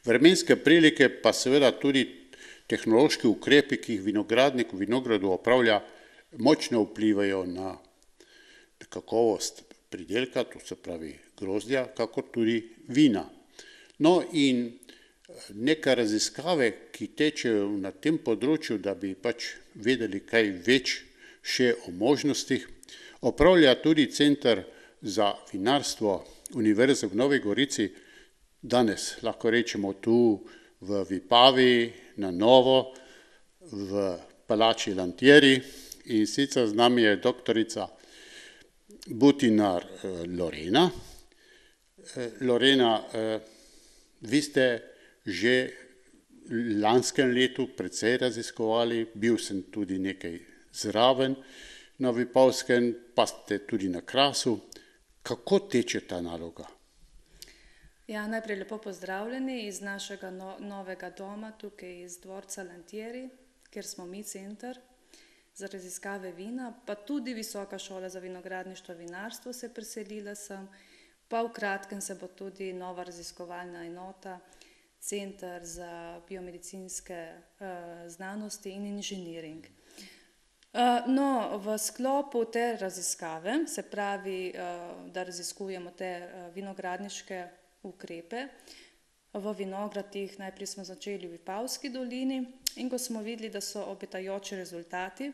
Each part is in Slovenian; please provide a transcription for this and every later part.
vremenske prilike, pa seveda tudi tehnološki ukrepi, ki jih vinogradnik v vinogradu opravlja, močno vplivajo na kakovost pridelka, to se pravi grozdja, kakor tudi vina. No in neke raziskave, ki tečejo na tem področju, da bi pač vedeli kaj več še o možnostih, opravlja tudi Center za vinarstvo Univerze v Novi Gorici, danes lahko rečemo tu v Vipavi, na novo, v palači Lantieri, in sicer z nami je doktorica Butinar Lorena. Lorena, vi ste že v lanskem letu precej raziskovali, bil sem tudi nekaj zraven na Vipavskem, pa ste tudi na Krasu. Kako teče ta naloga? Ja, najprej lepo pozdravljeni iz našega novega doma, tukaj iz dvorca Lantieri, kjer smo mi center za raziskave vina, pa tudi Visoka šola za vinogradništvo in vinarstvo se preselila sem, pa v kratkem se bo tudi nova raziskovalna enota, Center za biomedicinske znanosti in inženiring. No, v sklopu te raziskave, se pravi, da raziskujemo te vinogradniške ukrepe v vinogradih, najprej smo začeli v Vipavski dolini in ko smo videli, da so obetajoči rezultati,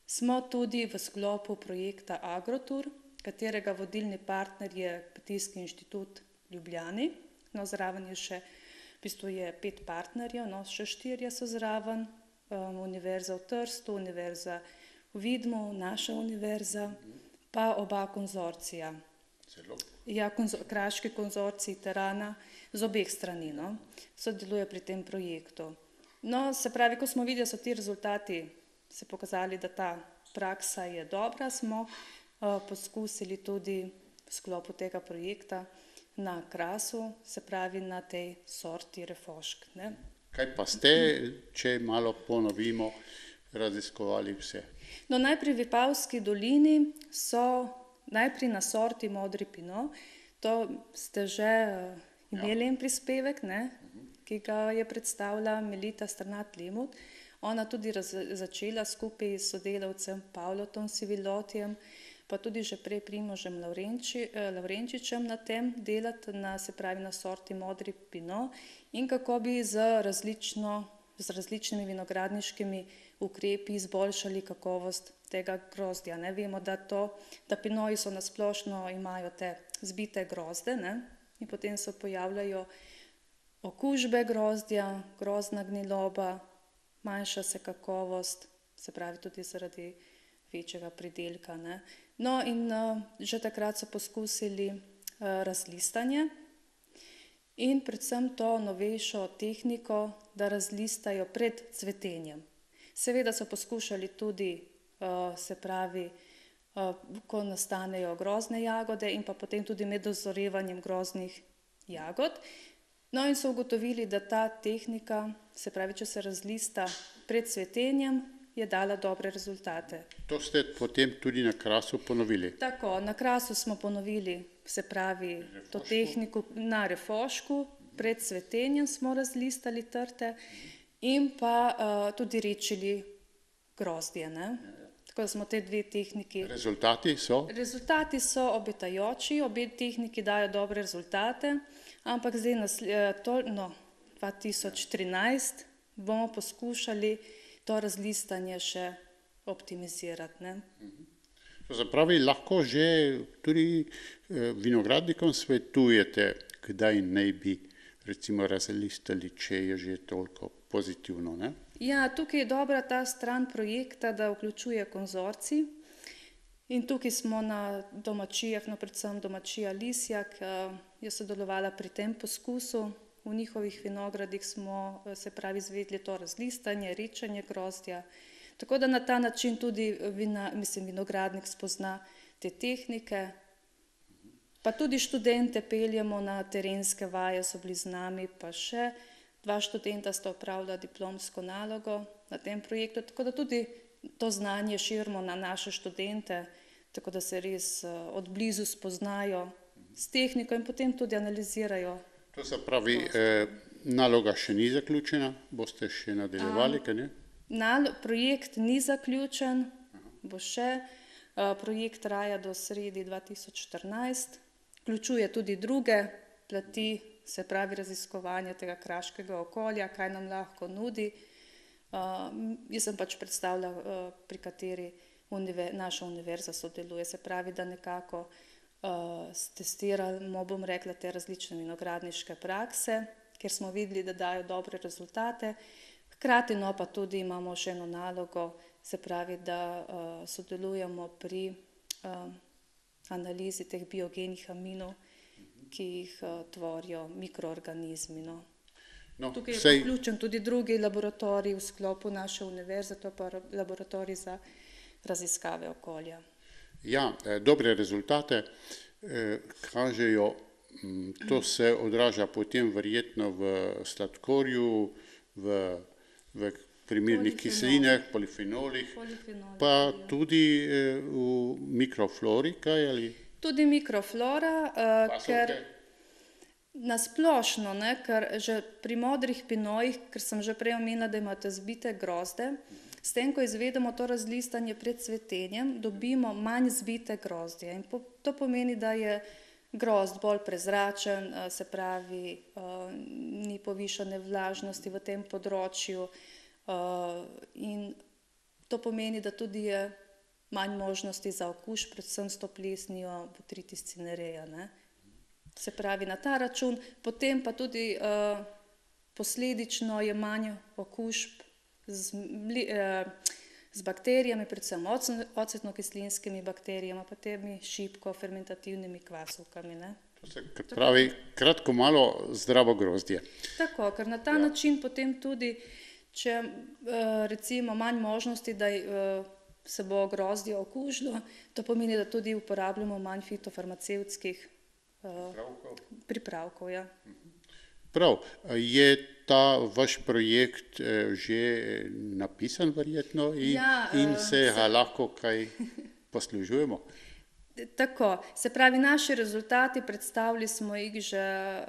smo tudi v sklopu projekta Agrotur, katerega vodilni partner je Kmetijski inštitut v Ljubljani, no zraven je še, v bistvu je 5 partnerjev, no še 4 so zraven, Univerza v Trstu, Univerza v Vidmu, naša univerza, pa oba konzorcija. Ja, kraški konzorcij Terana z obeh strani, no, sodeluje pri tem projektu. No, se pravi, ko smo videli, so ti rezultati se pokazali, da ta praksa je dobra, smo poskusili tudi v sklopu tega projekta na Krasu, se pravi na tej sorti refošk, ne. Kaj pa ste, če malo ponovimo, raziskovali vse? No, najprej v Vipavski dolini so najprej na sorti modri pinot, to ste že imeli en prispevek, ne, ki ga je predstavila Melita Strnad-Lemut. Ona tudi začela skupaj s sodelavcem Pavlotom Sivilotjem, pa tudi že prej Primožem Lavrenčičem na tem delati, se pravi na sorti modri pinot in kako bi z različnimi vinogradniškimi ukrepi izboljšali kakovost tega grozdja. Ne, vemo, da pinoji so nasplošno imajo te zbite grozde, ne, in potem se pojavljajo okužbe grozdja, grozdna gniloba, manjša se kakovost, se pravi tudi zaradi večjega pridelka, ne. No, in že takrat so poskusili razlistanje in predvsem to novejšo tehniko, da razlistajo pred cvetenjem. Seveda so poskušali tudi, se pravi, ko nastanejo grozdne jagode in pa potem tudi med dozorevanjem grozdnih jagod. No, in so ugotovili, da ta tehnika, se pravi, če se razlista pred cvetenjem, je dala dobre rezultate. To ste potem tudi na Krasu ponovili? Tako, na Krasu smo ponovili, se pravi, to tehniko na refošku, pred cvetenjem smo razlistali trte in pa tudi redčili grozdje, ne. Tako da smo te dve tehniki. Rezultati so? Rezultati so obetajoči, obe tehniki dajo dobre rezultate, ampak zdaj 2013 bomo poskušali to razlistanje še optimizirati, ne. To se pravi, lahko že tudi vinogradnikom svetujete, kdaj naj bi recimo razlistali, če je že toliko pozitivno, ne? Ja, tukaj je dobra ta stran projekta, da vključuje konzorcij in tukaj smo na domačijah, no predvsem domačija Lisjak je sodelovala pri tem poskusu. V njihovih vinogradih smo, se pravi, izvedli to razlistanje, redčenje grozdja, tako da na ta način tudi vinogradnik spozna te tehnike. Pa tudi študente peljemo na terenske vaje, so bili z nami, pa še 2 študenta sta opravila diplomsko nalogo na tem projektu, tako da tudi to znanje širimo na naše študente, tako da se res od blizu spoznajo s tehniko in potem tudi analizirajo. To se pravi, naloga še ni zaključena, boste še nadaljevali, kaj ne? Projekt ni zaključen, bo še. Projekt traja do sredi 2014, vključuje tudi druge plati, se pravi raziskovanje tega kraškega okolja, kaj nam lahko nudi. Jaz sem pač predstavila, pri kateri naša univerza sodeluje, se pravi, da nekako testiramo, bom rekla, te različne vinogradniške prakse, ker smo videli, da dajo dobre rezultate. Hkrati pa tudi imamo še eno nalogo, se pravi, da sodelujemo pri analizi teh biogenih aminov, ki jih tvorijo mikroorganizmi. Tukaj je vključen tudi drugi laboratorij v sklopu naše univerze, to pa laboratorij za raziskave okolja. Ja, dobre rezultate kažejo, to se odraža potem verjetno v sladkorju, v primernih kislinah, polifenolih, pa tudi v mikroflori, kaj ali? Tudi mikroflora, ker nasplošno, ker že pri modrih pinojih, ker sem že prej omenila, da imate zbite grozde, s tem, ko izvedemo to razlistanje pred cvetenjem, dobimo manj zbite grozdje. In to pomeni, da je grozd bolj prezračen, se pravi, ni povišane vlažnosti v tem področju, in to pomeni, da tudi je manj možnosti za okužb, predvsem s to plesnijo Botrytis cinerea. Se pravi, na ta račun, potem pa tudi posledično je manj okužb z bakterijami, predvsem ocetno-kislinskimi bakterijami, pa temi šibko fermentativnimi kvasovkami. To se pravi, kratko malo zdravo grozdje. Tako, ker na ta način potem tudi, če recimo manj možnosti, da se bo grozdje okužilo, to pomeni, da tudi uporabljamo manj fitofarmacevtskih pripravkov. Prav, je ta vaš projekt že napisan verjetno in se ga lahko kaj poslužujemo? Tako, se pravi, naši rezultati, predstavili smo jih že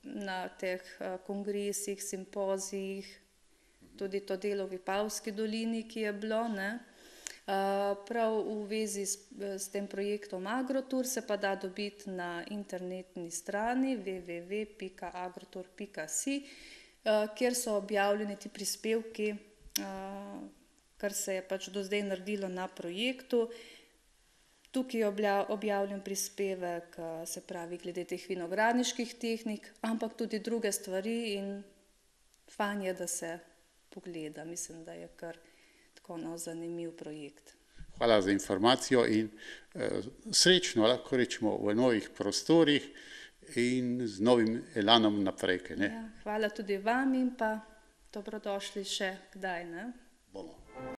na teh kongresih, simpozijih, tudi to delo v Vipavski dolini, ki je bilo. Prav v vezi s tem projektom Agrotur se pa da dobiti na internetni strani www.agrotur.si, kjer so objavljeni ti prispevki, kar se je pač do zdaj naredilo na projektu. Tukaj je objavljen prispevek, se pravi, glede teh vinogradniških tehnik, ampak tudi druge stvari in fajn je, da se pogleda. Mislim, da je kar tako zanimiv projekt. Hvala za informacijo in srečno, lahko rečemo, v novih prostorih in z novim elanom naprej. Hvala tudi vam in pa dobrodošli še kdaj. Bomo.